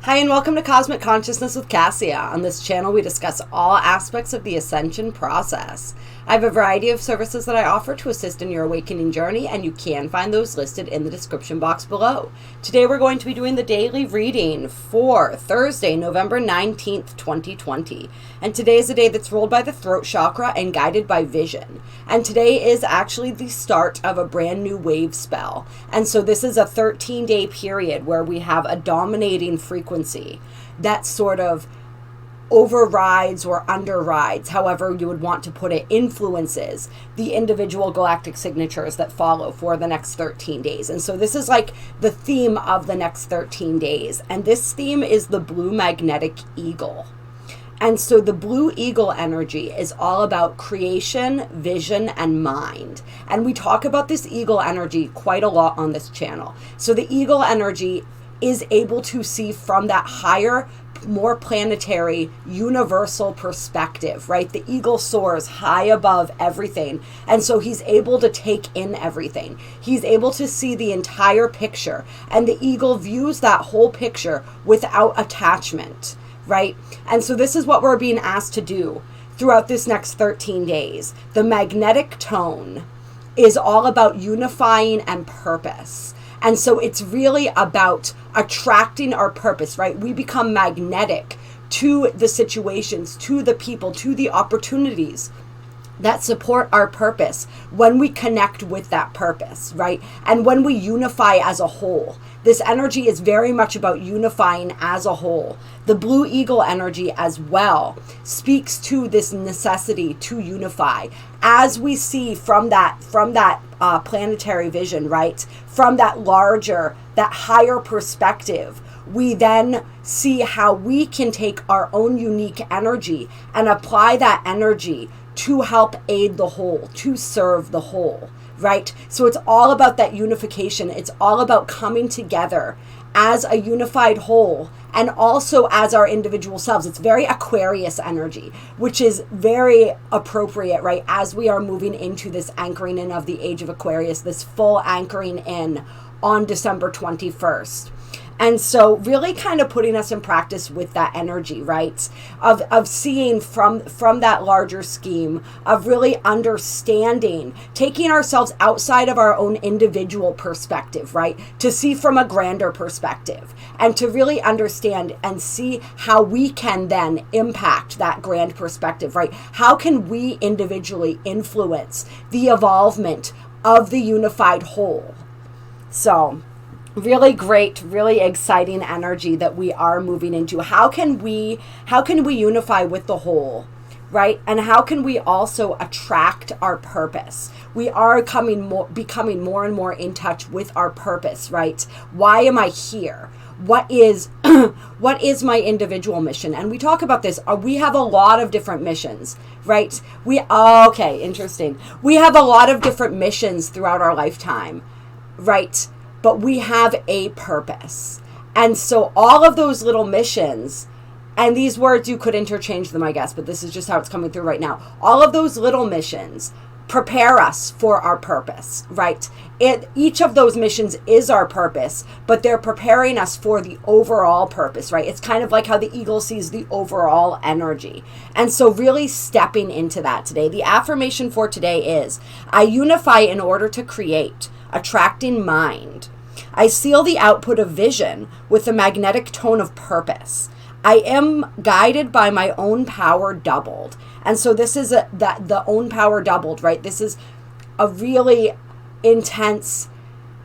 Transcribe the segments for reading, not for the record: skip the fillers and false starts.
Hi, and welcome to Cosmic Consciousness with Cassia. On this channel, we discuss all aspects of the ascension process. I have a variety of services that I offer to assist in your awakening journey, and you can find those listed in the description box below. Today, we're going to be doing the daily reading for Thursday, November 19th, 2020. And today is a day that's ruled by the throat chakra and guided by vision. And today is actually the start of a brand new wave spell. And so this is a 13-day period where we have a dominating frequency that sort of overrides or underrides, however you would want to put it, influences the individual galactic signatures that follow for the next 13 days. And so this is like the theme of the next 13 days. And this theme is the blue magnetic eagle. And so the blue eagle energy is all about creation, vision, and mind. And we talk about this eagle energy quite a lot on this channel. So the eagle energy is able to see from that higher, more planetary, universal perspective, right? The eagle soars high above everything. And so he's able to take in everything. He's able to see the entire picture. And the eagle views that whole picture without attachment, right? And so this is what we're being asked to do throughout this next 13 days. The magnetic tone is all about unifying and purpose. And so it's really about attracting our purpose, right? We become magnetic to the situations, to the people, to the opportunities that support our purpose when we connect with that purpose, right? And when we unify as a whole. This energy is very much about unifying as a whole. The blue eagle energy as well speaks to this necessity to unify. As we see from that planetary vision, right? From that larger, that higher perspective, we then see how we can take our own unique energy and apply that energy to help aid the whole, to serve the whole, right? So it's all about that unification. It's all about coming together as a unified whole and also as our individual selves. It's very Aquarius energy, which is very appropriate, right? As we are moving into this anchoring in of the age of Aquarius, this full anchoring in on December 21st. And so really kind of putting us in practice with that energy, right? Of seeing from that larger scheme, of really understanding, taking ourselves outside of our own individual perspective, right? To see from a grander perspective and to really understand and see how we can then impact that grand perspective, right? How can we individually influence the evolvement of the unified whole? So really great, really exciting energy that we are moving into. How can we unify with the whole, right? And how can we also attract our purpose? We are becoming more and more in touch with our purpose, right? Why am I here? What is my individual mission? And we talk about this. We have a lot of different missions, right? Okay, interesting. We have a lot of different missions throughout our lifetime, right? But we have a purpose. And so all of those little missions, and these words, you could interchange them, I guess, but this is just how it's coming through right now. All of those little missions prepare us for our purpose, right? Each of those missions is our purpose, but they're preparing us for the overall purpose, right? It's kind of like how the eagle sees the overall energy. And so really stepping into that today. The affirmation for today is, I unify in order to create, attracting mind. I seal the output of vision with the magnetic tone of purpose. I am guided by my own power doubled. And so this is the own power doubled, right? This is a really intense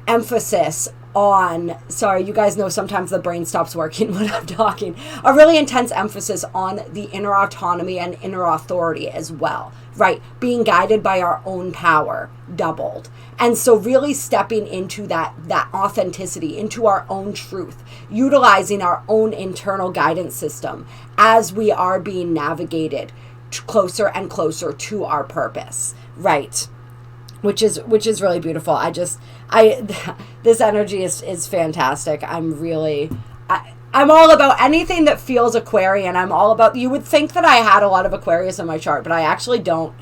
emphasis on, sorry, you guys know sometimes the brain stops working when I'm talking, a really intense emphasis on the inner autonomy and inner authority as well, right? Being guided by our own power doubled. And so really stepping into that authenticity, into our own truth, utilizing our own internal guidance system as we are being navigated closer and closer to our purpose, right? Which is really beautiful. This energy is fantastic. I'm all about anything that feels Aquarian. I'm all about, you would think that I had a lot of Aquarius in my chart, but I actually don't.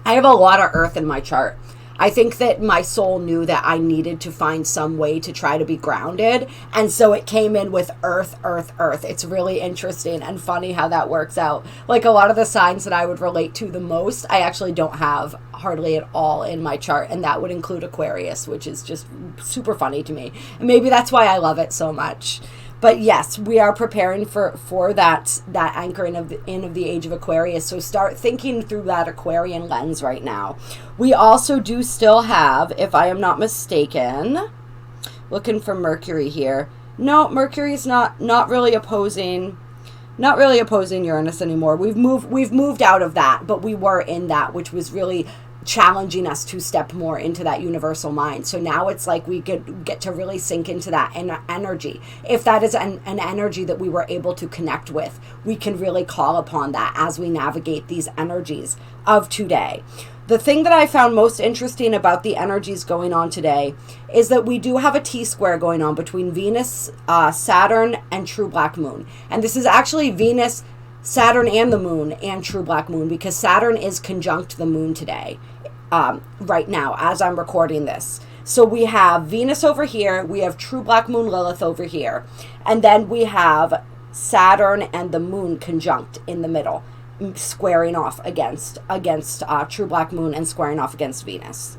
I have a lot of Earth in my chart. I think that my soul knew that I needed to find some way to try to be grounded. And so it came in with earth, earth, earth. It's really interesting and funny how that works out. Like a lot of the signs that I would relate to the most, I actually don't have hardly at all in my chart. And that would include Aquarius, which is just super funny to me. And maybe that's why I love it so much. But yes, we are preparing for that anchoring of the age of Aquarius. So start thinking through that Aquarian lens right now. We also do still have, if I am not mistaken, looking for Mercury here. No, Mercury is not really opposing Uranus anymore. We've moved out of that, but we were in that, which was really challenging us to step more into that universal mind. So now it's like we get to really sink into that energy. If that is an energy that we were able to connect with, we can really call upon that as we navigate these energies of today. The thing that I found most interesting about the energies going on today is that we do have a T-square going on between Venus, Saturn, and true black moon. And this is actually Venus, Saturn, and the moon, and true black moon, because Saturn is conjunct the moon today, right now, as I'm recording this. So we have Venus over here, we have true black moon Lilith over here, and then we have Saturn and the moon conjunct in the middle, squaring off against true black moon and squaring off against Venus.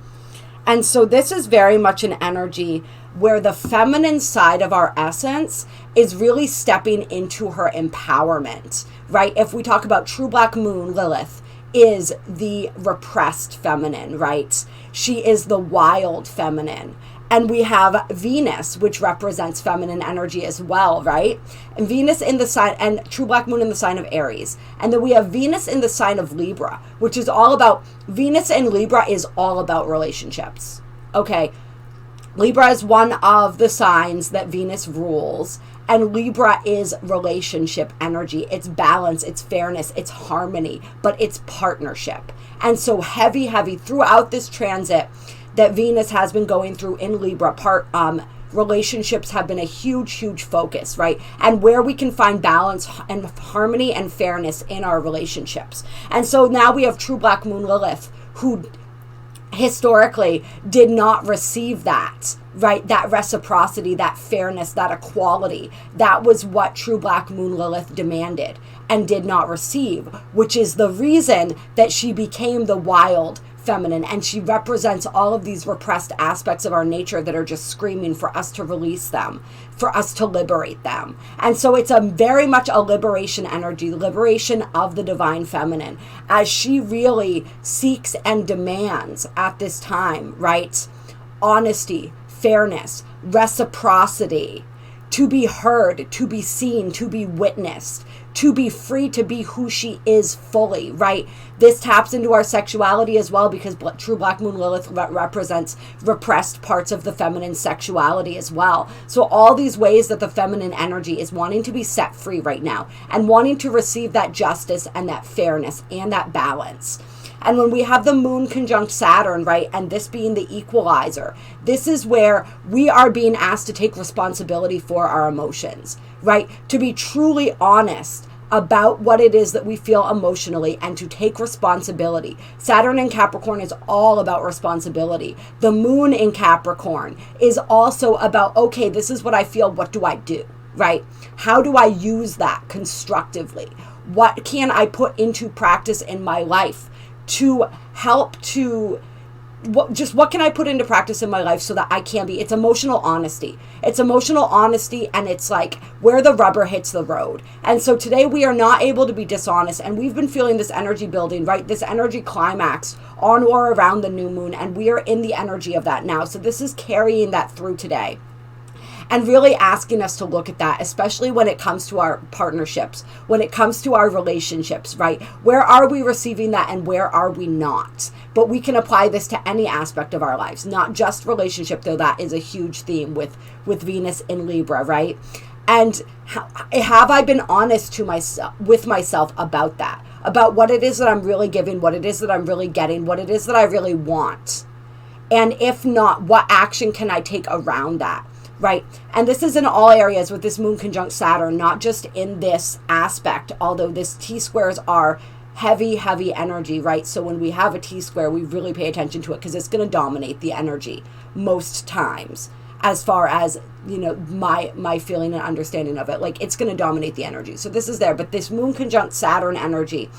And so this is very much an energy where the feminine side of our essence is really stepping into her empowerment, right? If we talk about true black moon, Lilith is the repressed feminine, right? She is the wild feminine. And we have Venus, which represents feminine energy as well, right? And Venus in the sign, and true black moon in the sign of Aries. And then we have Venus in the sign of Libra, which is all about, Venus in Libra is all about relationships. Okay, Libra is one of the signs that Venus rules, and Libra is relationship energy. It's balance, it's fairness, it's harmony, but it's partnership. And so heavy throughout this transit that Venus has been going through in Libra, relationships have been a huge focus, right? And where we can find balance and harmony and fairness in our relationships. And so now we have true black moon Lilith, who historically did not receive that, right? That reciprocity, that fairness, that equality. That was what true black moon Lilith demanded and did not receive, which is the reason that she became the wild feminine, and she represents all of these repressed aspects of our nature that are just screaming for us to release them, for us to liberate them. And so it's a very much a liberation energy, liberation of the divine feminine, as she really seeks and demands at this time, right? Honesty, fairness, reciprocity, to be heard, to be seen, to be witnessed, to be free to be who she is fully, right? This taps into our sexuality as well, because true black moon Lilith represents repressed parts of the feminine sexuality as well. So all these ways that the feminine energy is wanting to be set free right now and wanting to receive that justice and that fairness and that balance. And when we have the moon conjunct Saturn, right, and this being the equalizer, this is where we are being asked to take responsibility for our emotions, right? To be truly honest about what it is that we feel emotionally and to take responsibility. Saturn in Capricorn is all about responsibility. The moon in Capricorn is also about, okay, this is what I feel, what do I do, right? How do I use that constructively? What can I put into practice in my life to help to, what can I put into practice in my life so that I can be, it's emotional honesty. It's emotional honesty, and it's like where the rubber hits the road. And so today we are not able to be dishonest, and we've been feeling this energy building, right? This energy climax on or around the new moon, and we are in the energy of that now. So this is carrying that through today. And really asking us to look at that, especially when it comes to our partnerships, when it comes to our relationships, right? Where are we receiving that and where are we not? But we can apply this to any aspect of our lives, not just relationship, though that is a huge theme with Venus in Libra, right? And have I been honest with myself about that, about what it is that I'm really giving, what it is that I'm really getting, what it is that I really want? And if not, what action can I take around that? Right. And this is in all areas with this moon conjunct Saturn, not just in this aspect, although this T-squares are heavy, heavy energy, right? So when we have a T-square, we really pay attention to it because it's going to dominate the energy most times, as far as, you know, my feeling and understanding of it. Like, it's going to dominate the energy. So this is there. But this moon conjunct Saturn energy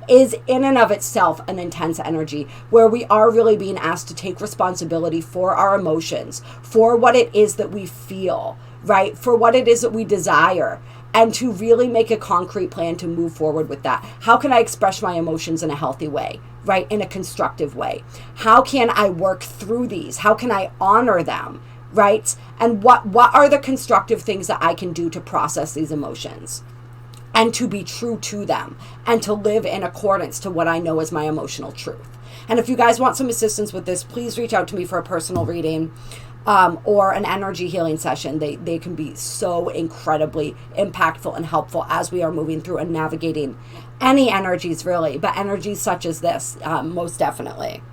is in and of itself an intense energy where we are really being asked to take responsibility for our emotions, for what it is that we feel, right? For what it is that we desire, and to really make a concrete plan to move forward with that. How can I express my emotions in a healthy way, right? In a constructive way? How can I work through these? How can I honor them, right? And what are the constructive things that I can do to process these emotions and to be true to them and to live in accordance to what I know is my emotional truth? And if you guys want some assistance with this, please reach out to me for a personal reading or an energy healing session. They can be so incredibly impactful and helpful as we are moving through and navigating any energies, really, but energies such as this, most definitely.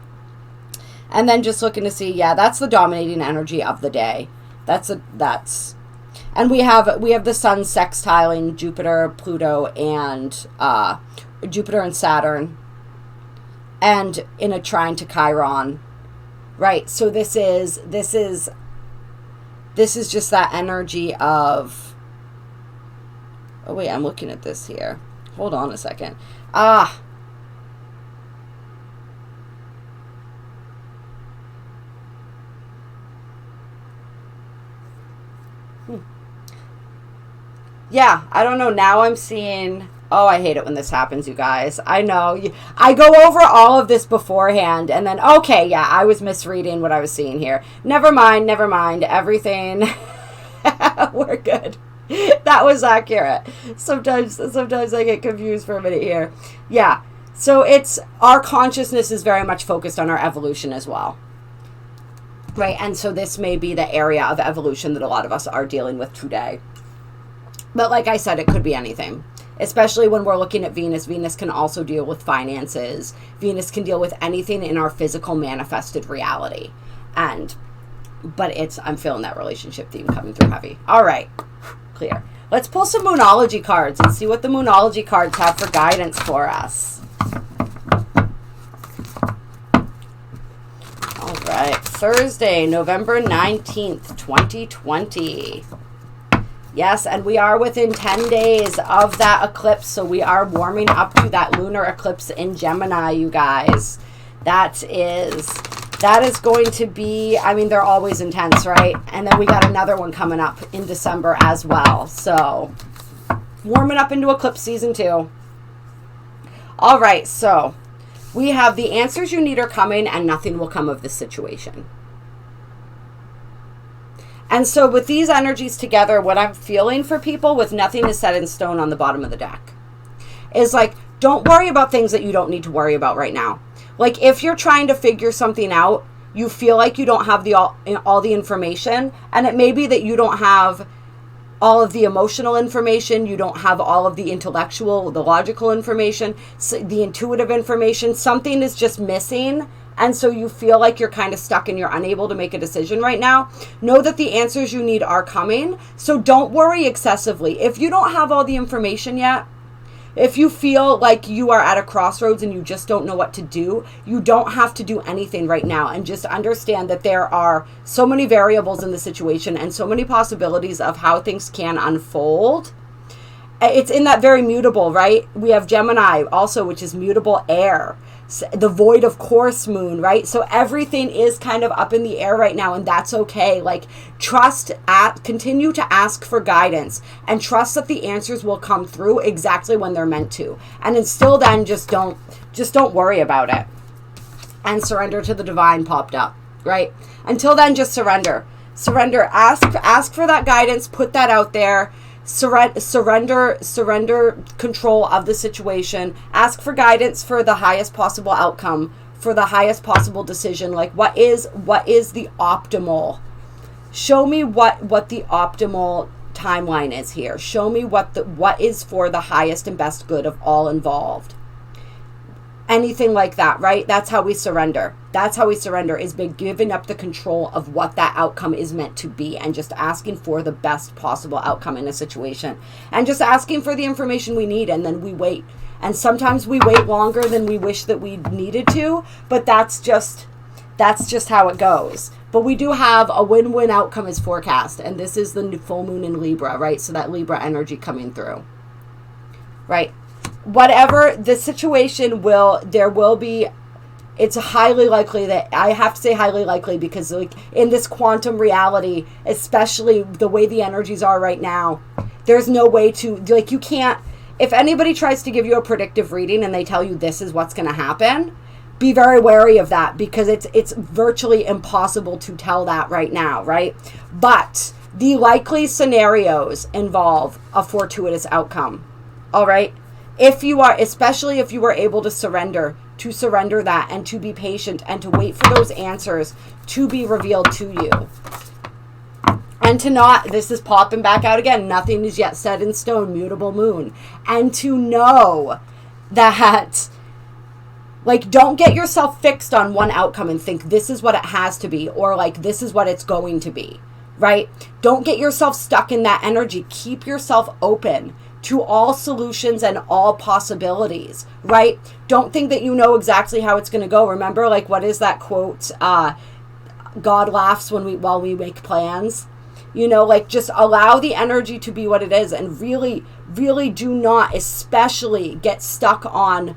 And then just looking to see, yeah, that's the dominating energy of the day. And we have the sun sextiling Jupiter, Pluto, and Jupiter and Saturn, and in a trine to Chiron, right? So this is just that energy of. Oh wait, I'm looking at this here. Hold on a second. Yeah, I don't know. Now I'm seeing. Oh, I hate it when this happens, you guys. I know. I go over all of this beforehand, and then, okay, yeah, I was misreading what I was seeing here. Never mind. Everything. We're good. That was accurate. Sometimes I get confused for a minute here. Yeah, so our consciousness is very much focused on our evolution as well. Right, and so this may be the area of evolution that a lot of us are dealing with today. But like I said, it could be anything, especially when we're looking at Venus. Venus can also deal with finances. Venus can deal with anything in our physical manifested reality. But I'm feeling that relationship theme coming through heavy. All right, clear. Let's pull some Moonology cards and see what the Moonology cards have for guidance for us. All right, Thursday, November 19th, 2020. Yes, and we are within 10 days of that eclipse, so we are warming up to that lunar eclipse in Gemini, you guys. That is going to be, I mean, they're always intense, right? And then we got another one coming up in December as well. So, warming up into eclipse season 2. All right, so we have the answers you need are coming, and nothing will come of this situation. And so with these energies together, what I'm feeling for people with nothing is set in stone on the bottom of the deck is like, don't worry about things that you don't need to worry about right now. Like if you're trying to figure something out, you feel like you don't have all the information, and it may be that you don't have all of the emotional information, you don't have all of the intellectual, the logical information, the intuitive information, something is just missing. And so you feel like you're kind of stuck and you're unable to make a decision right now. Know that the answers you need are coming. So don't worry excessively. If you don't have all the information yet, if you feel like you are at a crossroads and you just don't know what to do, you don't have to do anything right now. And just understand that there are so many variables in the situation and so many possibilities of how things can unfold. It's in that very mutable, right? We have Gemini also, which is mutable air. The void of course moon, right? So everything is kind of up in the air right now, and that's okay. Like continue to ask for guidance and trust that the answers will come through exactly when they're meant to. And until then, just don't worry about it. And surrender to the divine popped up, right? Until then, just surrender. Ask for that guidance, put that out there. Surrender control of the situation. Ask for guidance for the highest possible outcome, for the highest possible decision. Like what is the optimal? Show me what the optimal timeline is here. Show me what is for the highest and best good of all involved. Anything like that, right? That's how we surrender. That's how we surrender, is by giving up the control of what that outcome is meant to be and just asking for the best possible outcome in a situation and just asking for the information we need, and then we wait. And sometimes we wait longer than we wish that we needed to, but that's just how it goes. But we do have a win-win outcome as forecast, and this is the new full moon in Libra, right? So that Libra energy coming through, right? Whatever the situation there will be, it's highly likely that, I have to say highly likely, because like in this quantum reality, especially the way the energies are right now, there's no way to, like, you can't, if anybody tries to give you a predictive reading and they tell you this is what's going to happen, be very wary of that, because it's virtually impossible to tell that right now, right? But the likely scenarios involve a fortuitous outcome, all right? If you are, especially if you were able to surrender that and to be patient and to wait for those answers to be revealed to you. And to not, this is popping back out again, nothing is yet set in stone, mutable moon. And to know that, like, don't get yourself fixed on one outcome and think this is what it has to be, or like this is what it's going to be, right? Don't get yourself stuck in that energy. Keep yourself open to all solutions and all possibilities, right? Don't think that you know exactly how it's going to go. Remember, like, what is that quote? God laughs while we make plans. You know, like, just allow the energy to be what it is, and really, really do not, especially, get stuck on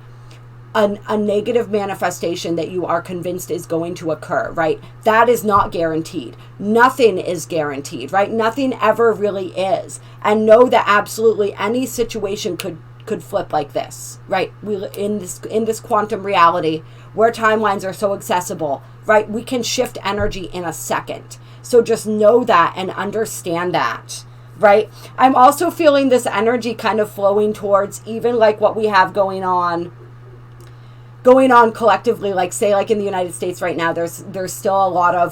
a negative manifestation that you are convinced is going to occur, right? That is not guaranteed. Nothing is guaranteed, right? Nothing ever really is. And know that absolutely any situation could flip like this, right? We in this quantum reality where timelines are so accessible, right? We can shift energy in a second. So just know that and understand that, right? I'm also feeling this energy kind of flowing towards even like what we have going on collectively, like say like in the United States right now, there's still a lot of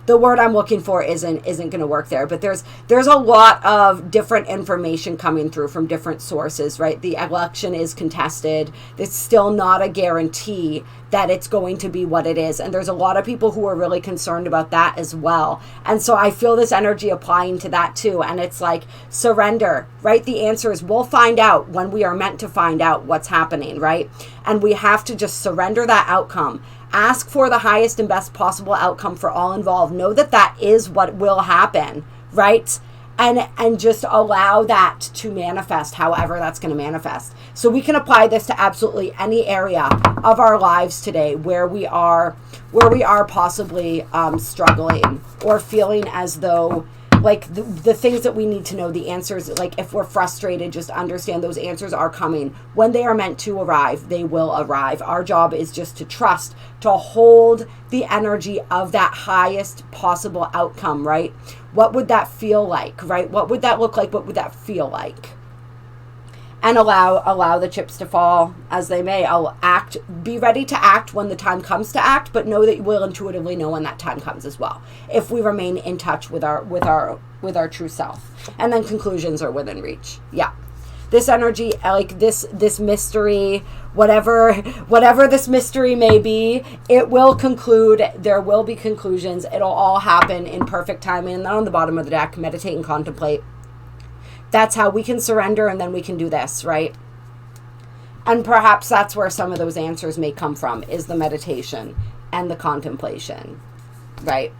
the word I'm looking for isn't going to work there, but there's a lot of different information coming through from different sources, right? The election is contested. It's still not a guarantee that it's going to be what it is. And there's a lot of people who are really concerned about that as well. And so I feel this energy applying to that too. And it's like, surrender, right? The answer is we'll find out when we are meant to find out what's happening, right? And we have to just surrender that outcome. Ask for the highest and best possible outcome for all involved. Know that that is what will happen, right? And just allow that to manifest however that's going to manifest. So we can apply this to absolutely any area of our lives today where we are possibly struggling or feeling as though like the things that we need to know, the answers, like if we're frustrated, just understand those answers are coming. When they are meant to arrive, they will arrive. Our job is just to trust, to hold the energy of that highest possible outcome, right? What would that feel like, right? What would that look like? What would that feel like? And allow the chips to fall as they may. Be ready to act when the time comes to act, but know that you will intuitively know when that time comes as well, if we remain in touch with our true self. And then conclusions are within reach. Yeah. This energy, like this mystery, whatever this mystery may be, it will conclude. There will be conclusions. It'll all happen in perfect timing. And then on the bottom of the deck, meditate and contemplate. That's how we can surrender, and then we can do this, right? And perhaps that's where some of those answers may come from, is the meditation and the contemplation, right?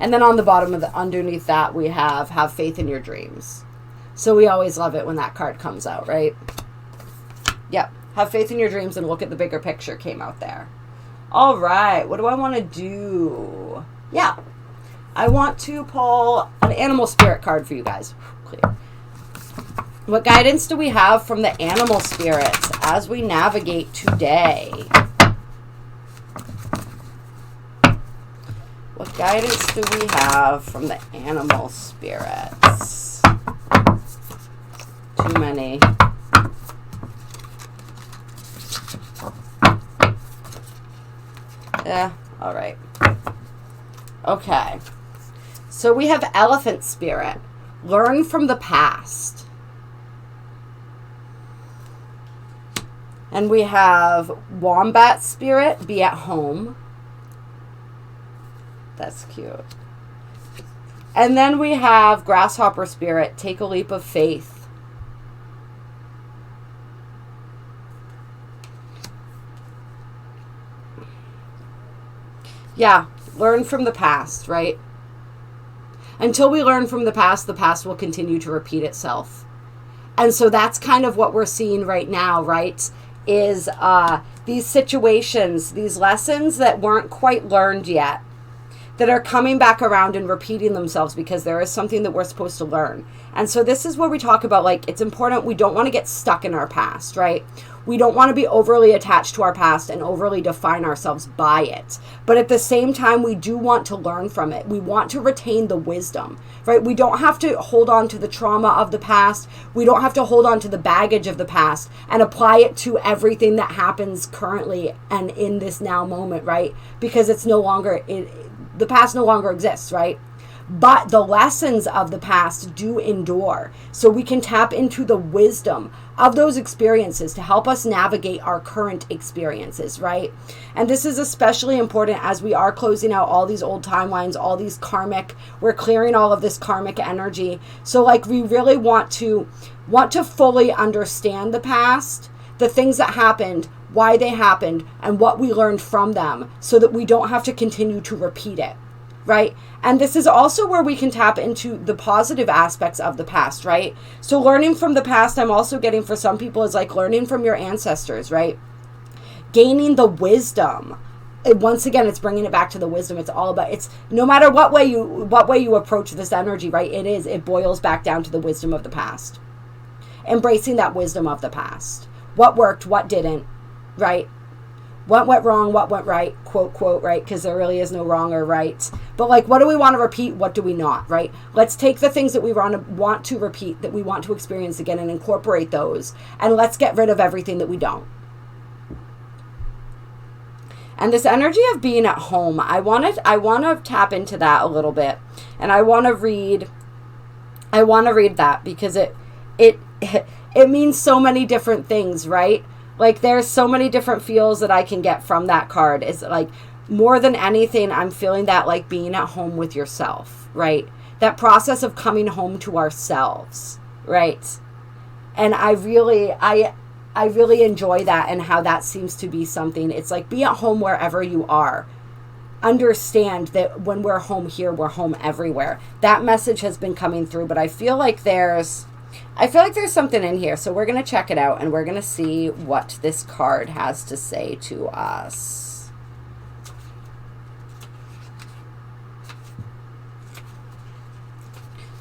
And then on the bottom of underneath that, we have faith in your dreams. So we always love it when that card comes out, right? Yep. Have faith in your dreams and look at the bigger picture came out there. All right. What do I want to do? Yeah. I want to pull an animal spirit card for you guys. Clear. What guidance do we have from the animal spirits as we navigate today? What guidance do we have from the animal spirits? Too many. Yeah, all right. Okay. So we have elephant spirit. Learn from the past. And we have wombat spirit. Be at home. That's cute. And then we have Grasshopper Spirit, take a leap of faith. Yeah, learn from the past, right? Until we learn from the past will continue to repeat itself. And so that's kind of what we're seeing right now, right? Is these situations, these lessons that weren't quite learned yet, that are coming back around and repeating themselves because there is something that we're supposed to learn. And so this is where we talk about, like, it's important. We don't want to get stuck in our past, right? We don't want to be overly attached to our past and overly define ourselves by it. But at the same time, we do want to learn from it. We want to retain the wisdom, right? We don't have to hold on to the trauma of the past. We don't have to hold on to the baggage of the past and apply it to everything that happens currently and in this now moment, right? Because it's no longer, the past no longer exists, right? But the lessons of the past do endure. So we can tap into the wisdom of those experiences to help us navigate our current experiences, right? And this is especially important as we are closing out all these old timelines, all these karmic, we're clearing all of this karmic energy. So like we really want to fully understand the past, the things that happened, why they happened, and what we learned from them so that we don't have to continue to repeat it. Right? And this is also where we can tap into the positive aspects of the past, right? So learning from the past, I'm also getting for some people is like learning from your ancestors, right? Gaining the wisdom. Once again, it's bringing it back to the wisdom. It's all about, it's no matter what way you approach this energy, right? It boils back down to the wisdom of the past. Embracing that wisdom of the past. What worked, what didn't, right? What went wrong, what went right, quote, right? Because there really is no wrong or right. But like, what do we want to repeat? What do we not, right? Let's take the things that we want to repeat, that we want to experience again, and incorporate those. And let's get rid of everything that we don't. And this energy of being at home, I want to tap into that a little bit. And I want to read that because it means so many different things, right? Like there's so many different feels that I can get from that card. It's like more than anything, I'm feeling that like being at home with yourself, right? That process of coming home to ourselves, right? And I really enjoy that and how that seems to be something. It's like be at home wherever you are. Understand that when we're home here, we're home everywhere. That message has been coming through, but I feel like there's something in here. So we're going to check it out and we're going to see what this card has to say to us.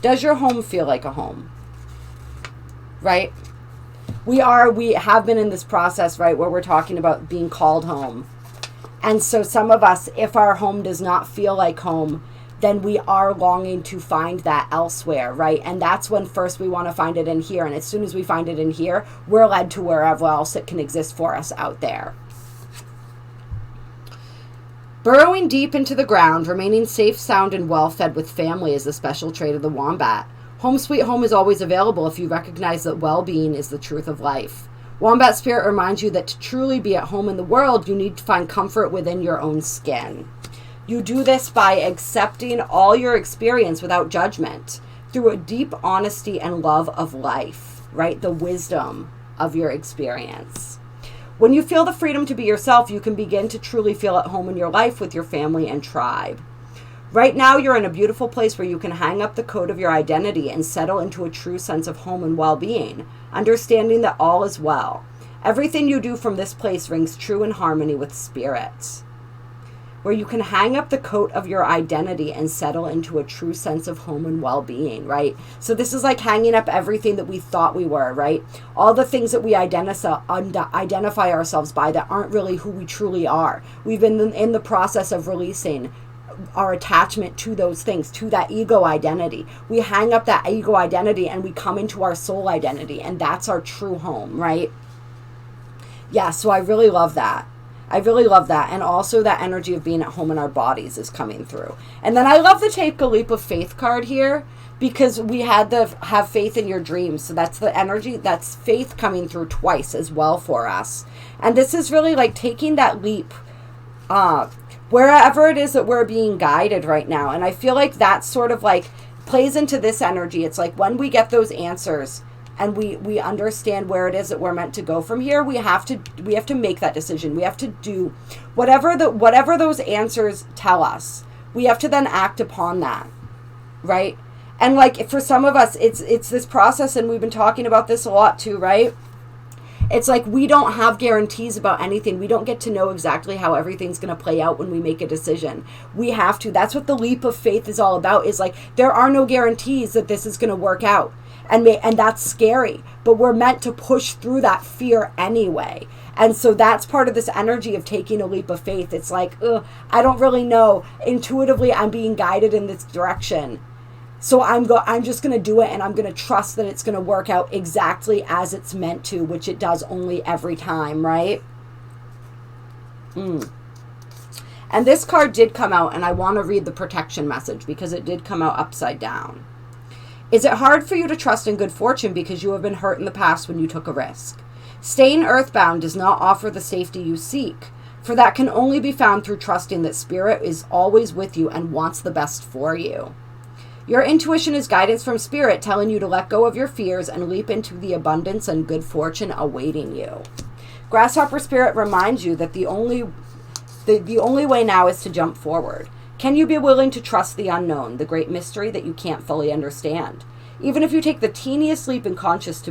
Does your home feel like a home? Right? We have been in this process, right, where we're talking about being called home. And so some of us, if our home does not feel like home, then we are longing to find that elsewhere, right? And that's when first we want to find it in here. And as soon as we find it in here, we're led to wherever else it can exist for us out there. Burrowing deep into the ground, remaining safe, sound, and well-fed with family is the special trait of the wombat. Home sweet home is always available if you recognize that well-being is the truth of life. Wombat Spirit reminds you that to truly be at home in the world, you need to find comfort within your own skin. You do this by accepting all your experience without judgment through a deep honesty and love of life, right? The wisdom of your experience. When you feel the freedom to be yourself, you can begin to truly feel at home in your life with your family and tribe. Right now, you're in a beautiful place where you can hang up the coat of your identity and settle into a true sense of home and well-being, understanding that all is well. Everything you do from this place rings true in harmony with spirit. Where you can hang up the coat of your identity and settle into a true sense of home and well-being, right? So this is like hanging up everything that we thought we were, right? All the things that we identify ourselves by that aren't really who we truly are. We've been in the process of releasing our attachment to those things, to that ego identity. We hang up that ego identity and we come into our soul identity, and that's our true home, right? Yeah, so I really love that. And also that energy of being at home in our bodies is coming through. And then I love the Take a Leap of Faith card here, because we had the have faith in your dreams. So that's the energy, that's faith coming through twice as well for us. And this is really like taking that leap, wherever it is that we're being guided right now. And I feel like that sort of like plays into this energy. It's like when we get those answers and we understand where it is that we're meant to go from here, we have to make that decision. We have to do whatever those answers tell us. We have to then act upon that, right? And like for some of us, it's this process, and we've been talking about this a lot too, right? It's like we don't have guarantees about anything. We don't get to know exactly how everything's going to play out when we make a decision. We have to. That's what the leap of faith is all about, is like there are no guarantees that this is going to work out. And that's scary. But we're meant to push through that fear anyway. And so that's part of this energy of taking a leap of faith. It's like, I don't really know. Intuitively, I'm being guided in this direction. So I'm just going to do it, and I'm going to trust that it's going to work out exactly as it's meant to, which it does only every time, right? And this card did come out, and I want to read the protection message because it did come out upside down. Is it hard for you to trust in good fortune because you have been hurt in the past when you took a risk? Staying earthbound does not offer the safety you seek, for that can only be found through trusting that Spirit is always with you and wants the best for you. Your intuition is guidance from Spirit telling you to let go of your fears and leap into the abundance and good fortune awaiting you. Grasshopper Spirit reminds you that the only way now is to jump forward. Can you be willing to trust the unknown, the great mystery that you can't fully understand? Even if you take the teeniest leap in consciousness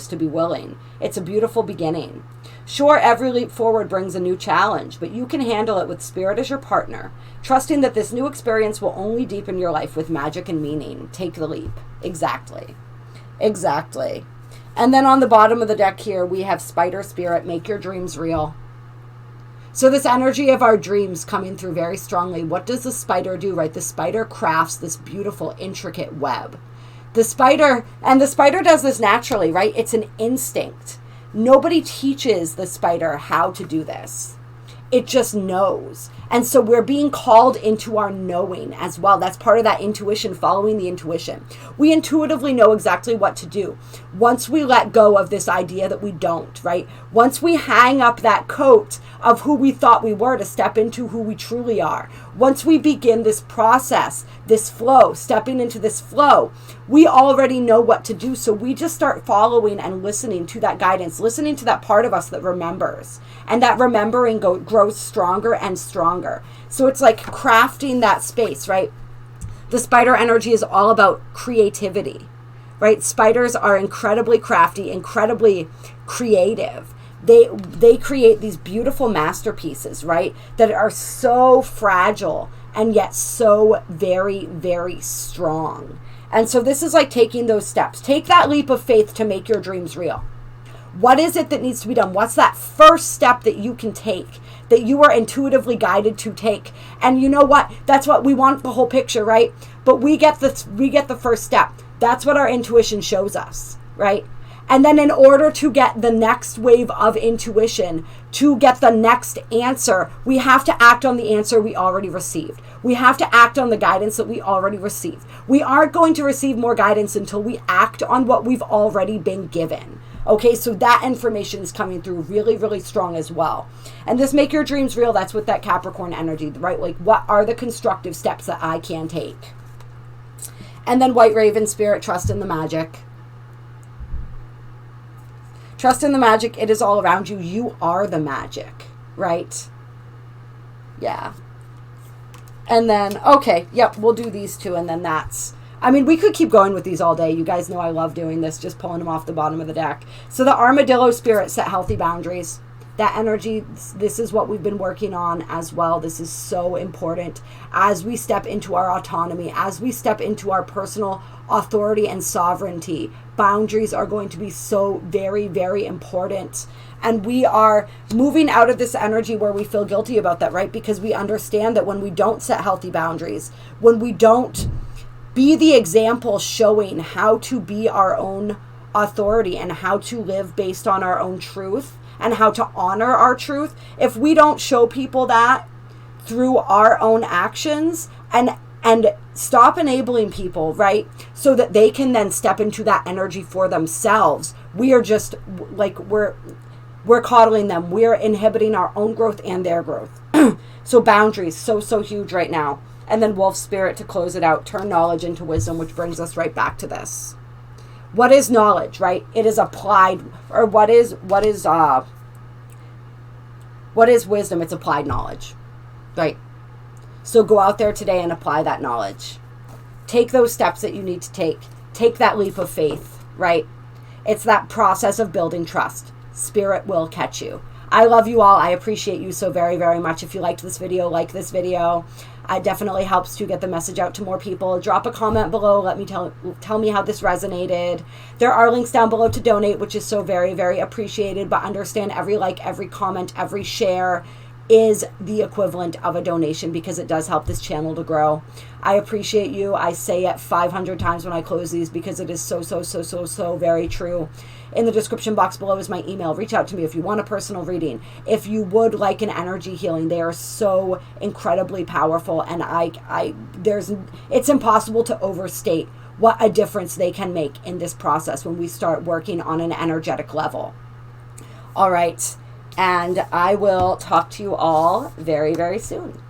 to be willing, it's a beautiful beginning. Sure, every leap forward brings a new challenge, but you can handle it with Spirit as your partner, trusting that this new experience will only deepen your life with magic and meaning. Take the leap. Exactly. And then on the bottom of the deck here, we have Spider Spirit, make your dreams real. So this energy of our dreams coming through very strongly. What does the spider do, right? The spider crafts this beautiful, intricate web. The spider does this naturally, right? It's an instinct. Nobody teaches the spider how to do this. It just knows. And so we're being called into our knowing as well. That's part of that intuition, following the intuition. We intuitively know exactly what to do. Once we let go of this idea that we don't, right? Once we hang up that coat of who we thought we were to step into who we truly are. Once we begin this process, this flow, stepping into this flow, we already know what to do. So we just start following and listening to that guidance, listening to that part of us that remembers. And that remembering grows stronger and stronger. So it's like crafting that space, right? The spider energy is all about creativity, right? Spiders are incredibly crafty, incredibly creative. They create these beautiful masterpieces, right? That are so fragile and yet so very, very strong. And so this is like taking those steps. Take that leap of faith to make your dreams real. What is it that needs to be done? What's that first step that you can take, that you are intuitively guided to take? And you know what? That's what we want, the whole picture, right? But we get the first step. That's what our intuition shows us, right? And then in order to get the next wave of intuition, to get the next answer, we have to act on the answer we already received. We have to act on the guidance that we already received. We aren't going to receive more guidance until we act on what we've already been given. Okay, so that information is coming through really, really strong as well. And this make your dreams real, that's with that Capricorn energy, right? Like, what are the constructive steps that I can take? And then White Raven Spirit, trust in the magic. Trust in the magic. It is all around you. You are the magic, right? Yeah. And then, okay, yep, we'll do these two, and then that's... I mean, we could keep going with these all day. You guys know I love doing this, just pulling them off the bottom of the deck. So the Armadillo Spirit, set healthy boundaries. That energy, this is what we've been working on as well. This is so important as we step into our autonomy, as we step into our personal authority and sovereignty. Boundaries are going to be so very, very important. And we are moving out of this energy where we feel guilty about that, right? Because we understand that when we don't set healthy boundaries, when we don't be the example showing how to be our own authority and how to live based on our own truth and how to honor our truth, if we don't show people that through our own actions and stop enabling people, right, so that they can then step into that energy for themselves, we are just like, we're coddling them. We're inhibiting our own growth and their growth. So boundaries, so huge right now. And then wolf spirit to close it out. Turn knowledge into wisdom, which brings us right back to this. What is knowledge, right? It is applied, or what is wisdom? It's applied knowledge, right? So go out there today and apply that knowledge. Take those steps that you need to take. Take that leap of faith, right? It's that process of building trust. Spirit will catch you. I love you all. I appreciate you so very, very much. If you liked this video, like this video. It definitely helps to get the message out to more people. Drop a comment below. Let me tell me how this resonated. There are links down below to donate, which is so very, very appreciated. But understand every like, every comment, every share is the equivalent of a donation, because it does help this channel to grow. I appreciate you. I say it 500 times when I close these, because it is so very true. In the description box below is my email. Reach out to me if you want a personal reading. If you would like an energy healing, they are so incredibly powerful, and it's impossible to overstate what a difference they can make in this process when we start working on an energetic level. All right. And I will talk to you all very, very soon.